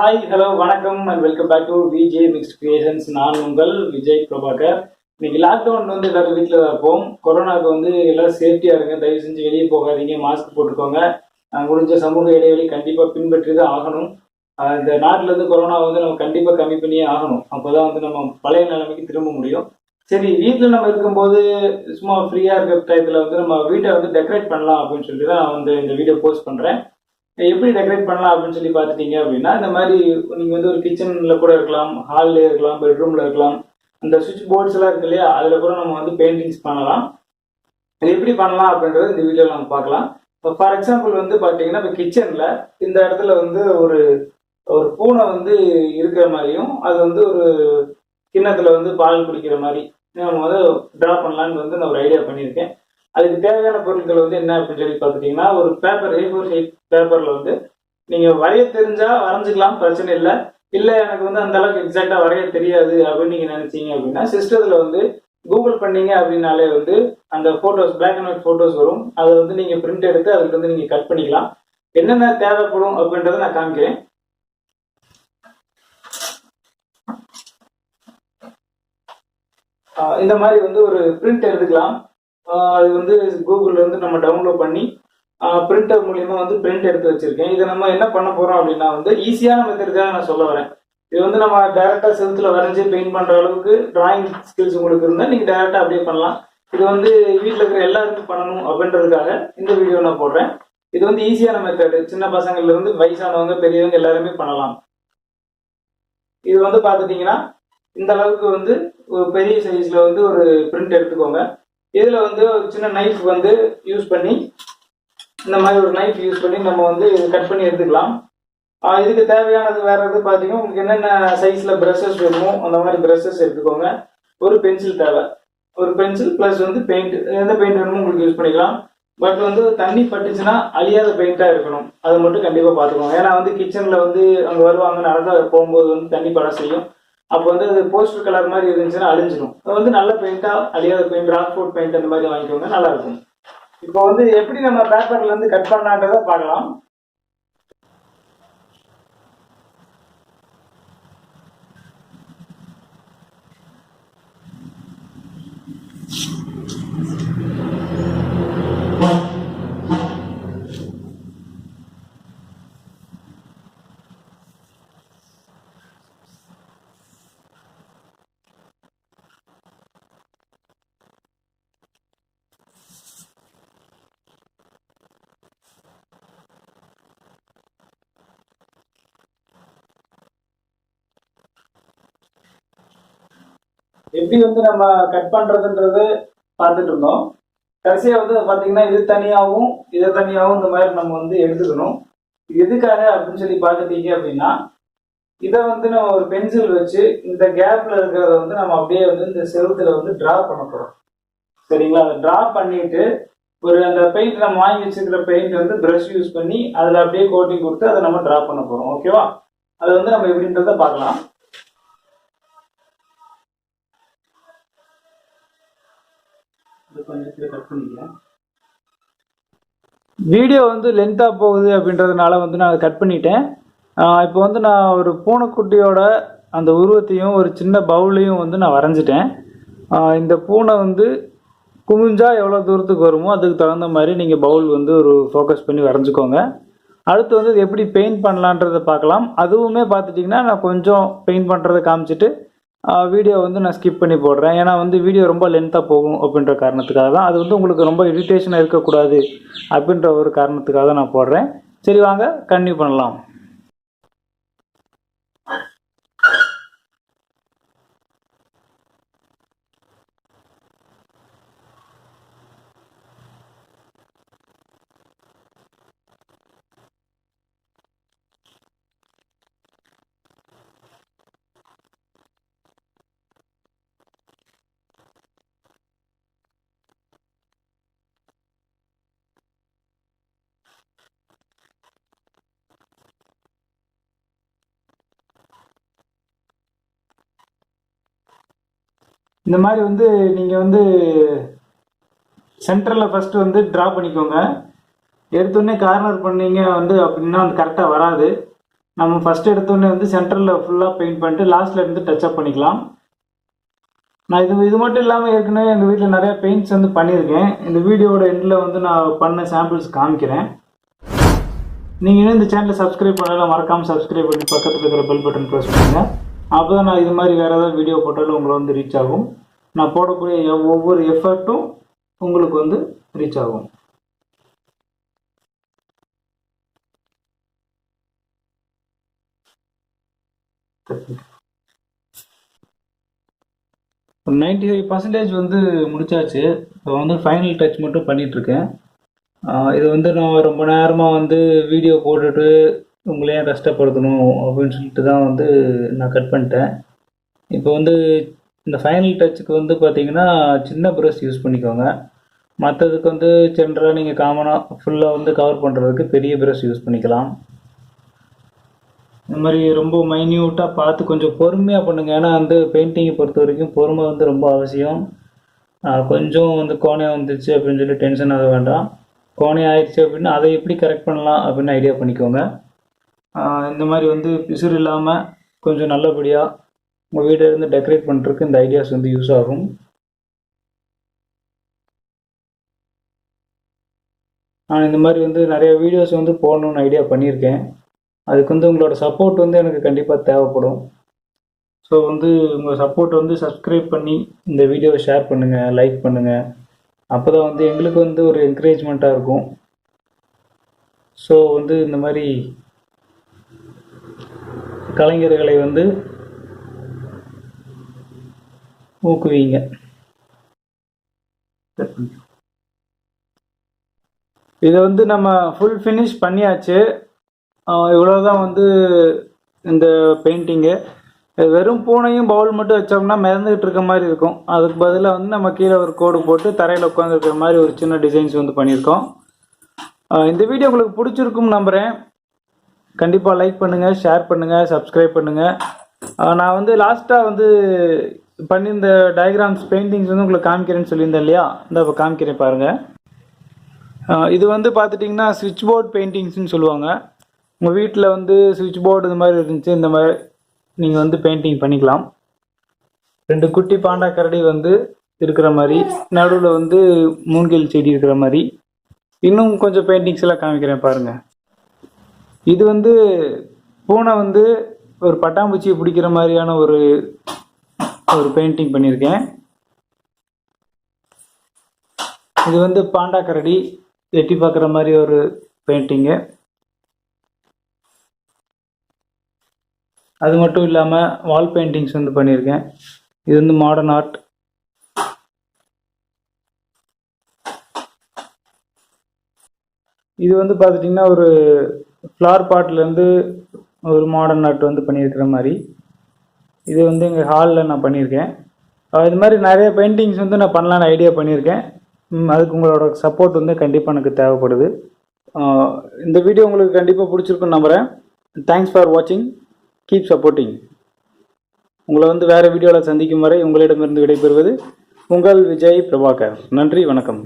Hi hello வணக்கம் and welcome back to Vijay mixed creations. நான் உங்கள் விஜய் பிரபாகர். இன்னைக்கு லாக்டவுன் வந்து எல்லாரும் வீட்டில் தான் இருப்போம். கொரோனாவுக்கு வந்து எல்லாரும் சேஃப்டியாக இருங்க, தயவு செஞ்சு வெளியே போகாதீங்க, மாஸ்க் போட்டுக்கோங்க. முடிஞ்ச சமூக இடைவெளி கண்டிப்பாக பின்பற்றி தான் ஆகணும். இந்த நாட்டில் இருந்து கொரோனா வந்து நம்ம கண்டிப்பாக கம்மி பண்ணியே ஆகணும். அப்போ தான் வந்து நம்ம பழைய நிலைமைக்கு திரும்ப முடியும். சரி, வீட்டில் நம்ம இருக்கும்போது சும்மா ஃப்ரீயாக இருக்கிற டயத்தில் வந்து நம்ம வீட்டை வந்து டெக்கரேட் பண்ணலாம் அப்படின்னு சொல்லிட்டு தான் வந்து இந்த வீடியோ போஸ்ட் பண்ணுறேன். எப்படி டெக்கரேட் பண்ணலாம் அப்படின்னு சொல்லி பார்த்துட்டீங்க அப்படின்னா, இந்த மாதிரி நீங்கள் வந்து ஒரு கிச்சனில் கூட இருக்கலாம், ஹாலில் இருக்கலாம், பெட்ரூமில் இருக்கலாம். அந்த சுவிட்ச் போர்ட்ஸ் எல்லாம் இருக்கு இல்லையா, அதில் கூட நம்ம வந்து பெயிண்டிங்ஸ் பண்ணலாம். இது எப்படி பண்ணலாம் அப்படின்றது இந்த வீடியோவில் நம்ம பார்க்கலாம். இப்போ ஃபார் எக்ஸாம்பிள் வந்து பார்த்தீங்கன்னா, இப்போ கிச்சனில் இந்த இடத்துல வந்து ஒரு ஒரு பூனை வந்து இருக்கிற மாதிரியும், அது வந்து ஒரு கிண்ணத்தில் வந்து பால் குடிக்கிற மாதிரி நம்ம வந்து ட்ரா பண்ணலான்னு வந்து நான் ஒரு ஐடியா பண்ணியிருக்கேன். அதுக்கு தேவையான பொருட்கள் வந்து என்ன அப்படின்னு சொல்லி பார்த்துட்டிங்கன்னா, ஒரு பேப்பர் A4 ஷீட் பேப்பரில் வந்து நீங்கள் வரைய தெரிஞ்சால் வரைஞ்சிக்கலாம், பிரச்சனை இல்லை. இல்லை எனக்கு வந்து அந்த அளவுக்கு எக்ஸாக்டாக வரைய தெரியாது அப்படின்னு நீங்கள் நினச்சிங்க அப்படின்னா, சிஸ்டத்தில் வந்து கூகுள் பண்ணீங்க அப்படின்னாலே வந்து அந்த photos, black and white photos வரும். அதை வந்து நீங்கள் பிரிண்ட் எடுத்து அதுக்கு வந்து நீங்கள் கட் பண்ணிக்கலாம். என்னென்ன தேவைப்படும் அப்படின்றத நான் காமிக்கிறேன். இந்த மாதிரி வந்து ஒரு பிரிண்ட் எடுத்துக்கலாம். அது வந்து கூகுளில் வந்து நம்ம டவுன்லோட் பண்ணி பிரிண்டர் மூலியமா வந்து பிரிண்ட் எடுத்து வச்சிருக்கேன். இதை நம்ம என்ன பண்ண போறோம் அப்படின்னா வந்து ஈஸியான மெத்தடுக்காக நான் சொல்ல வரேன். இது வந்து நம்ம டைரக்டா செவுத்துல வரைஞ்சி பெயிண்ட் பண்ற அளவுக்கு டிராயிங் ஸ்கில்ஸ் உங்களுக்கு இருந்தால் நீங்க டைரக்டா அப்படியே பண்ணலாம். இது வந்து வீட்டில் இருக்கிற எல்லாருக்கும் பண்ணணும் அப்படின்றதுக்காக இந்த வீடியோ நான் போடுறேன். இது வந்து ஈஸியான மெத்தடு, சின்ன பசங்கள்ல இருந்து வயசானவங்க பெரியவங்க எல்லாருமே பண்ணலாம். இது வந்து பார்த்துட்டீங்கன்னா இந்த அளவுக்கு வந்து ஒரு பெரிய சைஸ்ல வந்து ஒரு பிரிண்ட் எடுத்துக்கோங்க. இதில் வந்து ஒரு சின்ன நைஃப் வந்து யூஸ் பண்ணி, இந்த மாதிரி ஒரு நைஃப் யூஸ் பண்ணி நம்ம வந்து கட் பண்ணி எடுத்துக்கலாம். இதுக்கு தேவையானது வேற எது பார்த்தீங்கன்னா, உங்களுக்கு என்னென்ன சைஸில் ப்ரஷஸ் வேணுமோ அந்த மாதிரி ப்ரஷஸ் எடுத்துக்கோங்க. ஒரு பென்சில் தேவை, ஒரு பென்சில் ப்ளஸ் வந்து பெயிண்ட், எந்த பெயிண்ட் வேணுமோ உங்களுக்கு யூஸ் பண்ணிக்கலாம். பட் வந்து தண்ணி பட்டுச்சுன்னா அழியாத பெயிண்டாக இருக்கணும், அதை மட்டும் கண்டிப்பாக பார்த்துக்கோங்க. ஏன்னா வந்து கிச்சனில் வந்து அங்கே வருவாங்க, நடக்க போகும்போது வந்து தண்ணி பட செய்யும். அப்போ வந்து அது போஸ்டர் கலர் மாதிரி இருந்துச்சுன்னா அழிஞ்சிடும். அது வந்து நல்ல பெயிண்டா, அழியாத பெயிண்ட், ராக்ஃபோர்ட் பெயிண்ட் அந்த மாதிரி வாங்கிக்கோங்க, நல்லா இருக்கும். இப்போ வந்து எப்படி நம்ம பேப்பர்ல இருந்து கட் பண்ணான்றதை பார்க்கலாம். எப்படி வந்து நம்ம கட் பண்றதுன்றது பார்த்துட்டு இருந்தோம். கடைசியா வந்து பார்த்தீங்கன்னா இது தனியாகவும் இதை தனியாகவும் இந்த மாதிரி நம்ம வந்து எடுத்துக்கணும். எதுக்காக அப்படின்னு சொல்லி பார்த்துட்டீங்க அப்படின்னா, இதை வந்து நம்ம ஒரு பென்சில் வச்சு இந்த கேப்ல இருக்கிறத வந்து நம்ம அப்படியே வந்து இந்த செவுத்துல வந்து டிரா பண்ண போறோம். சரிங்களா? அதை டிரா பண்ணிட்டு ஒரு அந்த பெயிண்ட், நம்ம வாங்கி வச்சிருக்கிற பெயிண்ட் வந்து ப்ரஷ் யூஸ் பண்ணி அதில் அப்படியே கோட்டிங் கொடுத்து அதை நம்ம டிரா பண்ண போறோம். ஓகேவா? அதை வந்து நம்ம எப்படின்றத பார்க்கலாம். வீடியோ வந்து லென்த்தாக போகுது அப்படின்றதுனால வந்து நான் கட் பண்ணிட்டேன். இப்போ வந்து நான் ஒரு பூனைக்குட்டியோட அந்த உருவத்தையும் ஒரு சின்ன பவுலையும் வந்து நான் வரைஞ்சிட்டேன். இந்த பூனை வந்து குமிஞ்சா எவ்வளோ தூரத்துக்கு வருமோ அதுக்கு தகுந்த மாதிரி நீங்கள் பவுல் வந்து ஒரு ஃபோக்கஸ் பண்ணி வரைஞ்சிக்கோங்க. அடுத்து வந்து எப்படி பெயிண்ட் பண்ணலான்றதை பார்க்கலாம். அதுவுமே பார்த்துட்டிங்கன்னா நான் கொஞ்சம் பெயிண்ட் பண்ணுறதை காமிச்சிட்டு வீடியோ வந்து நான் ஸ்கிப் பண்ணி போடுறேன். ஏன்னா வந்து வீடியோ ரொம்ப லென்த்தாக போகும் அப்படின்ற காரணத்துக்காக தான். அது வந்து உங்களுக்கு ரொம்ப இரிட்டேஷனாக இருக்கக்கூடாது அப்படின்ற ஒரு காரணத்துக்காக நான் போடுறேன். சரி, வாங்க கன்டினியூ பண்ணலாம். இந்த மாதிரி வந்து நீங்கள் வந்து சென்டரில் ஃபஸ்ட்டு வந்து ட்ரா பண்ணிக்கோங்க. எடுத்தோடனே கார்னர் பண்ணீங்க வந்து அப்படின்னா வந்து கரெக்டாக வராது. நம்ம ஃபஸ்ட் எடுத்தோடனே வந்து சென்டரில் ஃபுல்லாக பெயிண்ட் பண்ணிட்டு லாஸ்ட்டில் இருந்து டச்சப் பண்ணிக்கலாம். நான் இது மட்டும் இல்லாமல் ஏற்கனவே எங்கள் வீட்டில் நிறையா பெயிண்ட்ஸ் வந்து பண்ணியிருக்கேன். இந்த வீடியோவோட எண்டில் வந்து நான் பண்ண சாம்பிள்ஸ் காமிக்கிறேன். நீங்கள் இன்னும் இந்த சேனலை சப்ஸ்கிரைப் பண்ணலாம், மறக்காமல் சப்ஸ்கிரைப் பண்ணி பக்கத்தில் இருக்கிற பெல் பட்டன் ப்ரெஸ் பண்ணுங்கள். அப்போ தான் நான் இது மாதிரி வேறு ஏதாவது வீடியோ போட்டாலும் உங்களை வந்து ரீச் ஆகும். நான் போடக்கூடிய ஒவ்வொரு எஃபர்ட்டும் உங்களுக்கு வந்து ரீச் ஆகும். ஒரு 95% வந்து முடிச்சாச்சு. இப்போ வந்து ஃபைனல் டச் மட்டும் பண்ணிகிட்ருக்கேன். இது வந்து நான் ரொம்ப நேரமாக வந்து வீடியோ போட்டுட்டு உங்களையே கஷ்டப்படுத்தணும் அப்படின்னு சொல்லிட்டு தான் வந்து நான் கட் பண்ணிட்டேன். இப்போ வந்து இந்த ஃபைனல் டச்சுக்கு வந்து பார்த்தீங்கன்னா சின்ன ப்ரஷ் யூஸ் பண்ணிக்கோங்க. மற்றதுக்கு வந்து ஜென்ரலாக நீங்கள் காமனாக ஃபுல்லாக வந்து கவர் பண்ணுறதுக்கு பெரிய ப்ரஷ் யூஸ் பண்ணிக்கலாம். இந்த மாதிரி ரொம்ப மைன்யூட்டாக பார்த்து கொஞ்சம் பொறுமையாக பண்ணுங்கள். ஏன்னா வந்து பெயிண்டிங்கை பொறுத்த வரைக்கும் பொறுமை வந்து ரொம்ப அவசியம். கொஞ்சம் வந்து கோணம் வந்துச்சு அப்படின்னு சொல்லி டென்ஷன் ஆக வேண்டாம். கோணம் ஆயிடுச்சு அப்படின்னா அதை எப்படி கரெக்ட் பண்ணலாம் அப்படின்னு ஐடியா பண்ணிக்கோங்க. இந்த மாதிரி வந்து பிசுறு இல்லாமல் கொஞ்சம் நல்லபடியாக உங்கள் வீட்டை இருந்து டெக்கரேட் பண்ணுறதுக்கு இந்த ஐடியாஸ் வந்து யூஸ் ஆகும். நான் இந்த மாதிரி வந்து நிறைய வீடியோஸ் வந்து போடணுன்னு ஐடியா பண்ணியிருக்கேன். அதுக்கு வந்து உங்களோட சப்போர்ட் வந்து எனக்கு கண்டிப்பாக தேவைப்படும். ஸோ வந்து உங்கள் சப்போர்ட் வந்து சப்ஸ்கிரைப் பண்ணி இந்த வீடியோவை ஷேர் பண்ணுங்கள், லைக் பண்ணுங்கள். அப்போ தான் வந்து எங்களுக்கு வந்து ஒரு என்கரேஜ்மெண்ட்டாக இருக்கும். ஸோ வந்து இந்த மாதிரி கலைஞர்களை வந்து ஊக்குவிங்க. இதை வந்து நம்ம ஃபுல் ஃபினிஷ் பண்ணியாச்சு. இவ்வளோதான் வந்து இந்த பெயிண்டிங்கு. வெறும் பூனையும் பவுல் மட்டும் வச்சோம்னா மிதந்துக்கிட்டு இருக்க மாதிரி இருக்கும். அதுக்கு பதிலாக வந்து நம்ம கீழே ஒரு கோடு போட்டு தரையில் உட்காந்துருக்கிற மாதிரி ஒரு சின்ன டிசைன்ஸ் வந்து பண்ணியிருக்கோம். இந்த வீடியோ உங்களுக்கு பிடிச்சிருக்கும்னு நம்புகிறேன். கண்டிப்பாக லைக் பண்ணுங்கள், ஷேர் பண்ணுங்கள், சப்ஸ்கிரைப் பண்ணுங்கள். நான் வந்து லாஸ்ட்டாக வந்து பண்ணியிருந்த டயக்ராம்ஸ் பெயிண்டிங்ஸ் வந்து உங்களுக்கு காமிக்கிறேன்னு சொல்லியிருந்தேன் இல்லையா? இந்த இப்போ காமிக்கிறேன் பாருங்கள். இது வந்து பார்த்துட்டிங்கன்னா ஸ்விட்ச் போர்டு பெயிண்டிங்ஸ்னு சொல்லுவாங்க. உங்கள் வீட்டில் வந்து சுவிட்ச் போர்டு இது மாதிரி இருந்துச்சு, இந்த மாதிரி நீங்கள் வந்து பெயிண்டிங் பண்ணிக்கலாம். 2 குட்டி பாண்டா கரடி வந்து இருக்கிற மாதிரி, நடுவில் வந்து மூங்கில் செடி இருக்கிற மாதிரி, இன்னும் கொஞ்சம் பெயிண்டிங்ஸ் எல்லாம் காமிக்கிறேன் பாருங்கள். இது வந்து பூனை வந்து ஒரு பட்டாம்பூச்சியை பிடிக்கிற மாதிரியான ஒரு பெயிண்டிங் பண்ணியிருக்கேன். இது வந்து பாண்டா கரடி எட்டி பார்க்குற மாதிரி ஒரு பெயிண்டிங்கு. அது மட்டும் இல்லாமல் வால் பெயிண்டிங்ஸ் வந்து பண்ணியிருக்கேன். இது வந்து மாடர்ன் ஆர்ட். இது வந்து பார்த்துட்டிங்கன்னா ஒரு ஃப்ளவர் பாட்லேருந்து ஒரு மாடர்ன் ஆர்ட் வந்து பண்ணியிருக்கிற மாதிரி. இது வந்து எங்கள் ஹாலில் நான் பண்ணியிருக்கேன். இது மாதிரி நிறைய பெயிண்டிங்ஸ் வந்து நான் பண்ணலான்னு ஐடியா பண்ணியிருக்கேன். அதுக்கு உங்களோட சப்போர்ட் வந்து கண்டிப்பாக எனக்கு தேவைப்படுது. இந்த வீடியோ உங்களுக்கு கண்டிப்பாக பிடிச்சிருக்குன்னு நம்புகிறேன். தேங்க்ஸ் ஃபார் வாட்சிங். Keep supporting. உங்களை வந்து வேறு வீடியோவில் சந்திக்கும் வரை உங்களிடமிருந்து விடைபெறுவது உங்கள் விஜய் பிரபாகர். நன்றி, வணக்கம்.